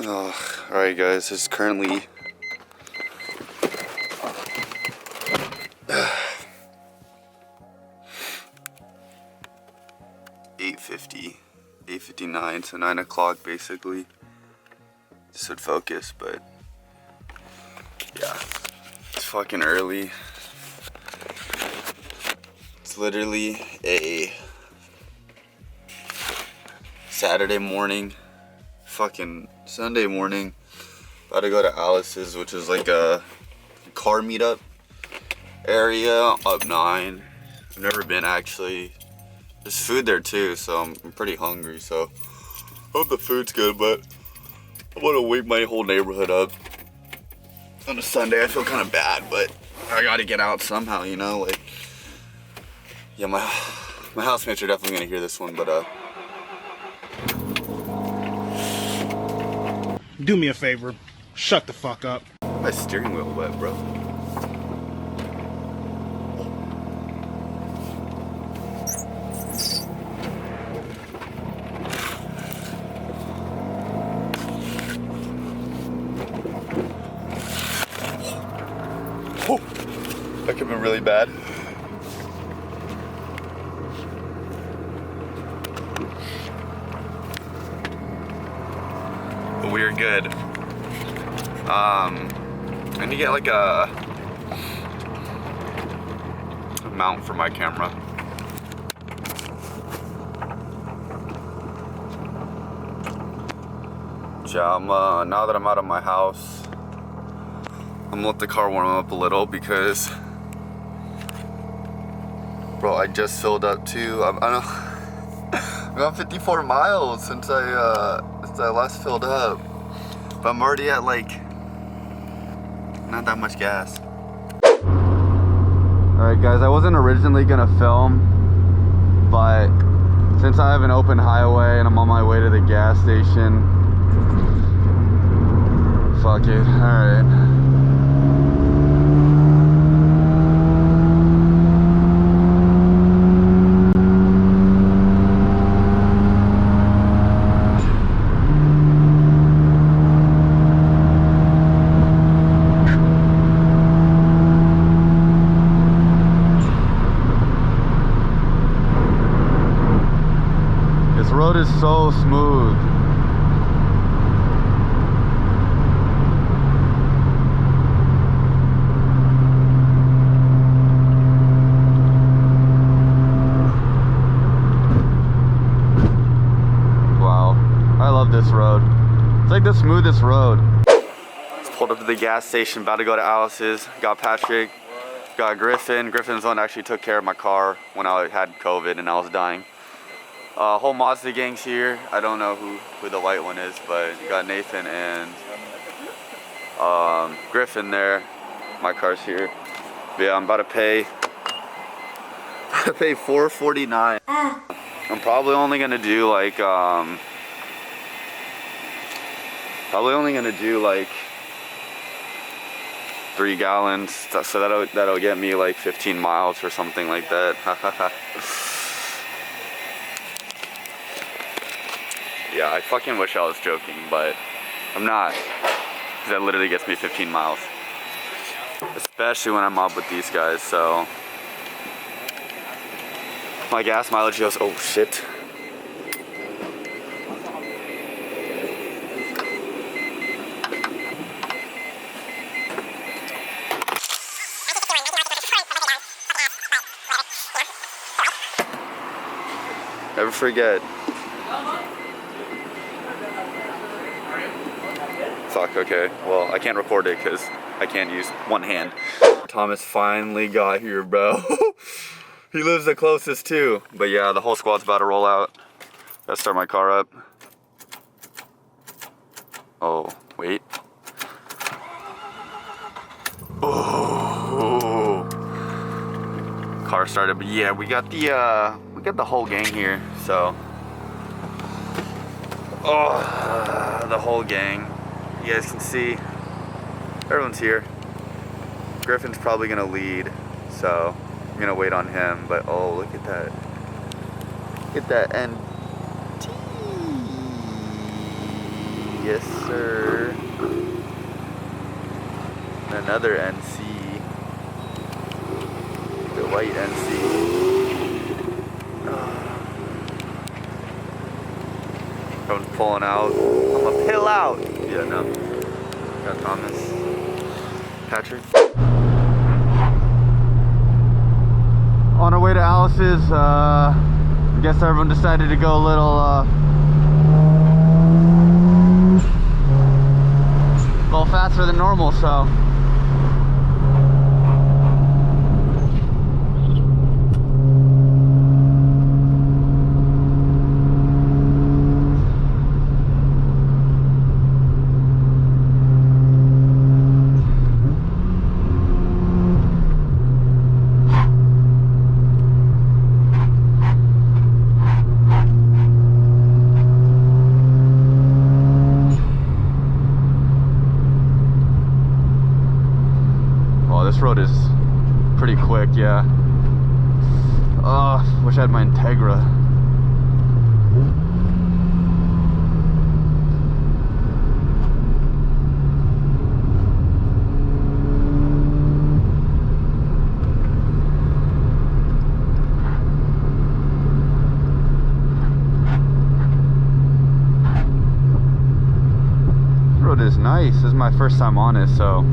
Alright guys, it's currently 8:59, so 9 o'clock basically. This would focus, but yeah, it's fucking early. It's literally a Saturday morning, fucking Sunday morning. About to go to Alice's, which is like a car meetup area up 9. I've never been actually. There's food there too, so I'm pretty hungry, so I hope the food's good, but I want to wake my whole neighborhood up on a Sunday. I feel kind of bad, but I gotta get out somehow, you know? Like, yeah, my housemates are definitely gonna hear this one, but do me a favor, shut the fuck up. my steering wheel wet, bro. That could have been really bad. But we are good. I need to get like a mount for my camera. Yeah, now that I'm out of my house, I'm gonna let the car warm up a little because, bro, I just filled up too. I've gone 54 miles since I last filled up, but I'm already at like not that much gas. All right, guys, I wasn't originally gonna film, but since I have an open highway and I'm on my way to the gas station, fuck it. All right. This road is so smooth. Wow, I love this road. It's like the smoothest road. Just pulled up to the gas station, about to go to Alice's. Got Patrick, got Griffin. Griffin's the one that actually took care of my car when I had COVID and I was dying. Whole Mazda gang's here. I don't know who the white one is, but you got Nathan and Griffin there. My car's here. But yeah, I'm about to pay $4.49. I'm probably only gonna do like 3 gallons, so that'll get me like 15 miles or something like that. Yeah, I fucking wish I was joking, but I'm not, because that literally gets me 15 miles. Especially when I'm up with these guys, so. My gas mileage goes, oh shit. Never forget. Fuck, okay. Well, I can't record it because I can't use one hand. Thomas finally got here, bro. He lives the closest too. But yeah, the whole squad's about to roll out. Gotta start my car up. Oh, wait. Oh. Car started, but yeah, we got the whole gang here, so. Oh, the whole gang. You guys can see, everyone's here. Griffin's probably gonna lead, so I'm gonna wait on him, but oh, look at that. Look at that NT. Yes. sir. Another NC. The white NC. I'm pulling out. I'm gonna pill out. Yeah, no. Got Thomas. Patrick. On our way to Alice's, I guess everyone decided to go a little faster than normal, so. This road is pretty quick, yeah. Wish I had my Integra. This road is nice. This is my first time on it, so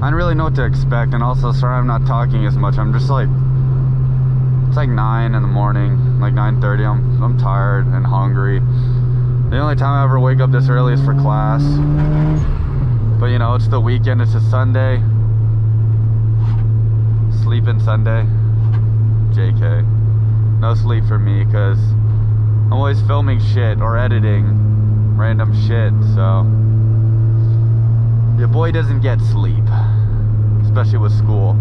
I didn't really know what to expect, and also sorry I'm not talking as much. I'm just like, it's like 9 in the morning, like 9:30. I'm tired and hungry. The only time I ever wake up this early is for class. But you know, it's the weekend, it's a Sunday. Sleeping Sunday. JK. No sleep for me, because I'm always filming shit or editing random shit, so your boy doesn't get sleep, especially with school.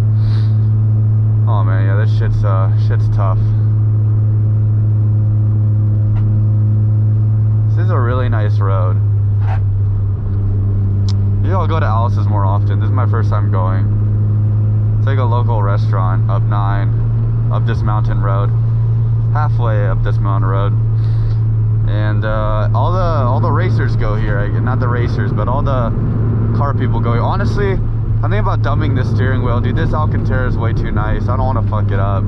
Oh man, yeah, this shit's tough. This is a really nice road. Maybe I'll go to Alice's more often. This is my first time going. It's like a local restaurant up 9, up this mountain road, halfway up this mountain road. And all the racers go here. Not the racers, but all the car people go. Honestly, I'm thinking about dumbing this steering wheel, dude. This Alcantara is way too nice. I don't want to fuck it up.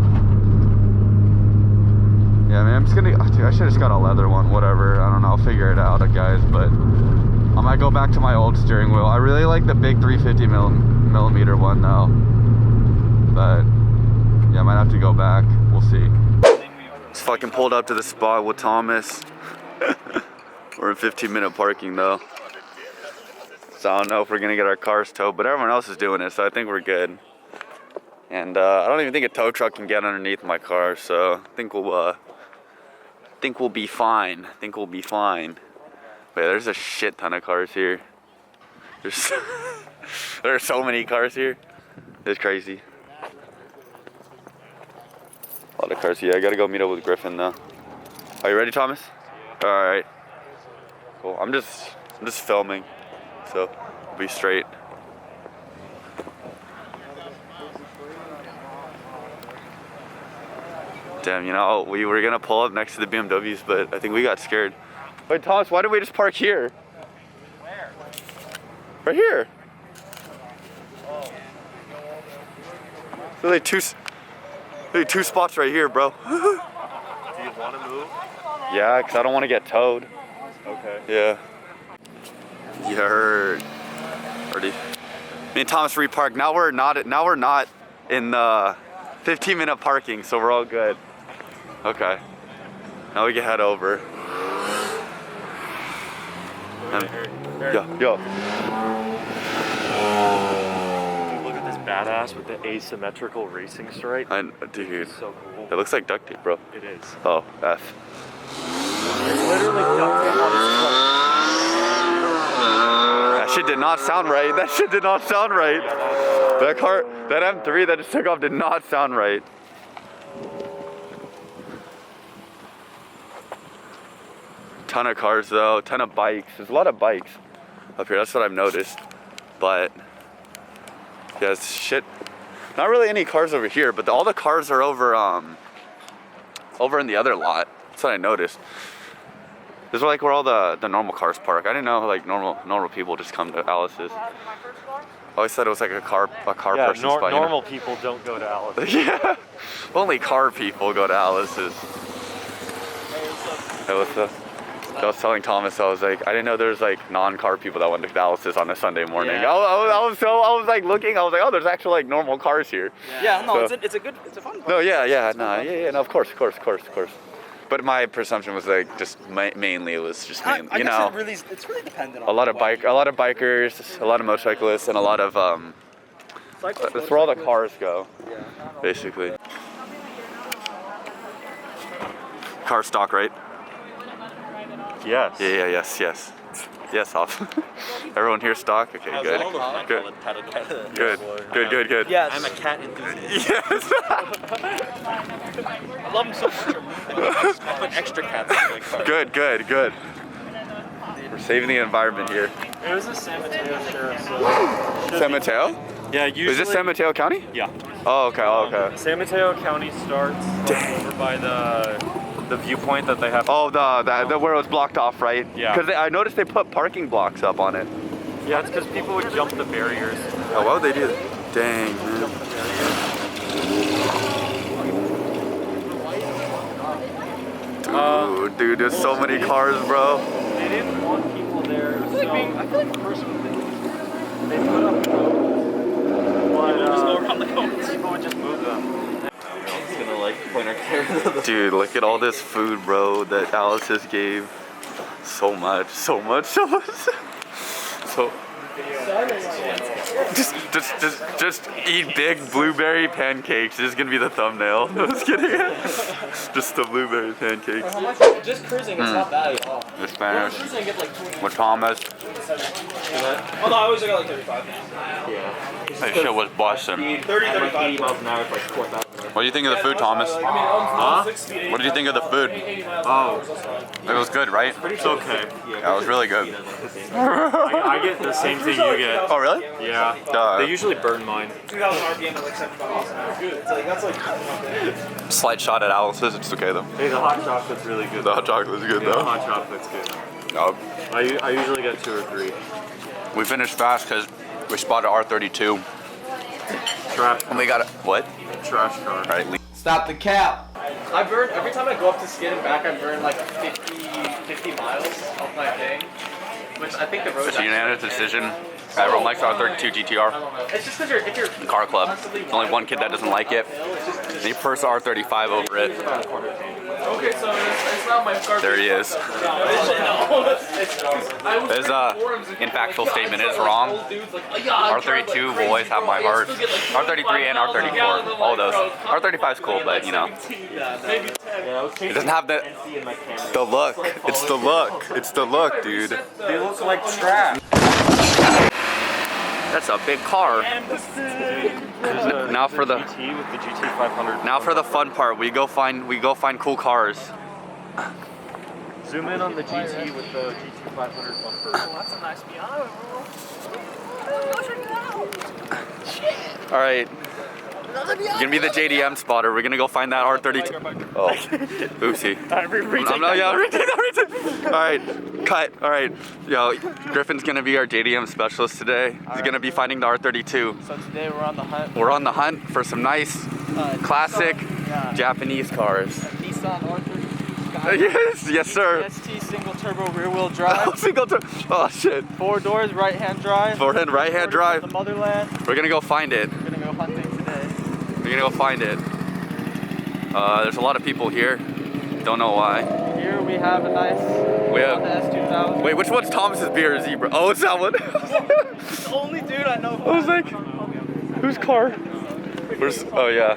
Yeah, man, I'm just gonna. Dude, I should have just got a leather one. Whatever. I don't know. I'll figure it out, guys. But I might go back to my old steering wheel. I really like the big 350 millimeter one though. But yeah, I might have to go back. We'll see. Just fucking pulled up to the spot with Thomas. We're in 15-minute parking though. So I don't know if we're gonna get our cars towed, but everyone else is doing it, so I think we're good. And I don't even think a tow truck can get underneath my car, so I think we'll be fine. I think we'll be fine. Wait, there's a shit ton of cars here. There are so many cars here. It's crazy. A lot of cars here. I gotta go meet up with Griffin though. Are you ready, Thomas? All right. Cool. I'm just filming, so we'll be straight. Damn, you know, we were gonna pull up next to the BMWs, but I think we got scared. Wait, Thomas, why did we just park here? Where? Right here. Oh. There's only two spots right here, bro. Do you want to move? Yeah, because I don't want to get towed. Okay. Yeah. You heard. Already. Me and Thomas reparked. Now we're not in the 15-minute parking, so we're all good. Okay. Now we can head over. Yo. Look at this badass with the asymmetrical racing stripe. Dude. It's so cool. It looks like duct tape, bro. It is. Oh, F. It's literally duct tape on his truck. That shit did not sound right. That shit did not sound right. That car, that M3 that just took off did not sound right. Ton of cars though, ton of bikes. There's a lot of bikes up here, that's what I've noticed. But yeah, it's shit. Not really any cars over here, but all the cars are over in the other lot. That's what I noticed. This is like where all the normal cars park. I didn't know like normal people just come to Alice's. I always thought it was like a car person spot. Normal people don't go to Alice's. Yeah, only car people go to Alice's. Hey, what's up? I was telling Thomas, I was like, I didn't know there's like non-car people that went to Alice's on a Sunday morning. Yeah. I was like looking, I was like, oh, there's actually like normal cars here. Yeah, no, So- it's a fun. No, no, of course. But my presumption was like just mainly it was just mainly, you know, it's really dependent on a lot of bikers, a lot of motorcyclists, and a lot of that's where all the cars go, basically. Car stock, right? Yes. Yeah, yes, off. Everyone here stock? Okay, good. Good. Yes. I'm a cat enthusiast. Yes. I love them so much. I put extra cats in my car. Good. We're saving the environment here. It was a San Mateo sheriff, so... San Mateo? Yeah, usually... Is this San Mateo County? Yeah. Oh, okay. San Mateo County starts over by the viewpoint that they have. Oh, the where it was blocked off, right? Yeah. Because I noticed they put parking blocks up on it. Yeah, it's because people would jump the barriers. Oh, why would they do that? Dang, man. Dude, there's so many cars, bro. They didn't want people there, so... I feel like personally, they put up cones, but Just go around the cones. people would just move them. It's gonna like point our camera. Dude, look at all this food, bro, that Alice's gave. So much. So just eat big blueberry pancakes. This is gonna be the thumbnail. I'm just kidding. Just the blueberry pancakes. Just cruising, it's not bad at all. The Spanish. Cruising, get like 20. With Thomas. Oh no, I always got like 35. Yeah. That shit was busting. 30, Like 35. 80 miles an hour is like 4,000. What do you think of the food, Thomas? Huh? What did you think of the food? Oh, It was good, right? it's okay. Yeah, it was really good. I get the same thing you get. Oh, really? Yeah. Duh. They usually burn mine. 2,000 RPM at like 75. It's like, that's like... Slight shot at Alice's. It's okay, though. Hey, the hot chocolate's really good. The hot chocolate's good, The though. hot chocolate's good. Oh. I usually get 2 or 3. We finished fast because we spotted R32. Trash. And we got a... What? Trash car. All right. Stop the cap. I burn, every time I go up to skid and back, I burn like 50 miles off my thing. Which I think the road. It's a unanimous decision. Everyone likes R32 GTR. It's just because if you're Car club. There's only one kid that doesn't like it. He prefers R35 over it. okay, so it's not my car. There he is. His impactful statement is wrong. R32 will always have my heart. R33 and R34, all those. R35's cool, but you know, it doesn't have the look. It's the look. It's the look, dude. They look like trash. That's a big car. Now for the GT with the GT 500. now for the fun part. We go find cool cars. Zoom in on the GT with the GT 500 bumper. That's a nice piano. All right. Gonna be the JDM spotter. We're gonna go find that R32. Oh, oopsie. All right, cut. All right, yo, Griffin's gonna be our JDM specialist today. He's gonna be finding the R32. So today we're on the hunt. We're on the hunt for some nice, classic Japanese cars. Nissan R32. Yes, sir. ST single turbo rear wheel drive. Oh shit. 4 doors, right hand drive. Forehand, right-hand drive. The motherland. We're gonna go find it. We're gonna go hunting today. We're gonna go find it. There's a lot of people here. Don't know why. Here we have a nice Honda S2000. Wait, which one's Thomas's beer or Zebra? Oh, it's that one. The only dude I know. I was like, whose car? Where's? Oh yeah.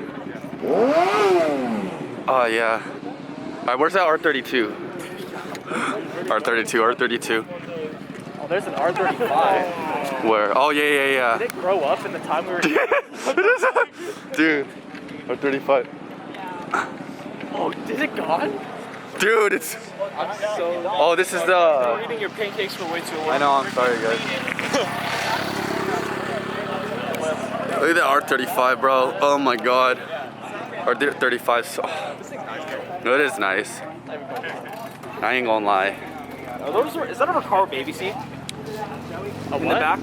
Oh yeah. All right, where's that R32? R32. Oh, there's an R35. Where? Oh yeah. Did it grow up in the time we were? Dude, R35. Oh, is it gone? Dude, it's. I'm so. Oh, this is the. You're eating your pancakes for way too long. I know. I'm sorry, guys. Look at that R35, bro. Oh my God. R35. So, no, it is nice. I ain't gonna lie. Is that a Recaro baby seat? In the back?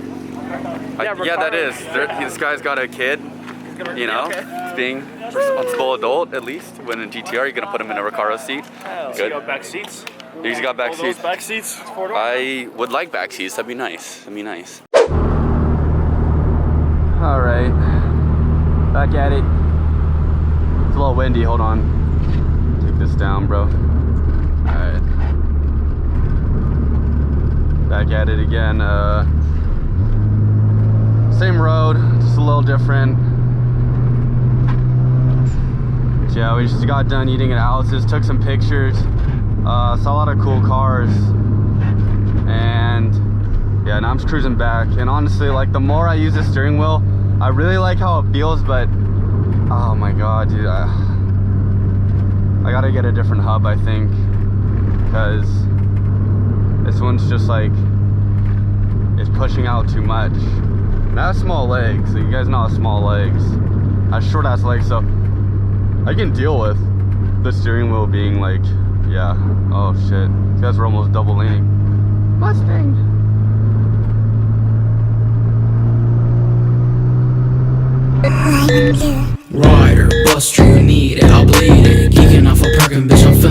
Yeah, that is. This guy's got a kid. You know, he's being a responsible adult at least. When in GTR, you're gonna put him in a Recaro seat. So you got back seats? He's got back seats. Back seats? Four-door? I would like back seats. That'd be nice. That'd be nice. All right, back at it. It's a little windy. Hold on. Take this down, bro. All right. Back at it again. Same road, just a little different. Yeah, we just got done eating at Alice's, took some pictures, saw a lot of cool cars, and yeah, now I'm just cruising back. And honestly, like, the more I use the steering wheel, I really like how it feels, but oh my god, dude, I gotta get a different hub, I think, because this one's just like, it's pushing out too much. And I have small legs, so you guys know I have small legs. I have short ass legs, so I can deal with the steering wheel being like, yeah, oh shit. These guys were almost double leaning. Mustang. Rider, buster, you need it, I'll bleed it. Geeking off a perkin', bitch, I'm feeling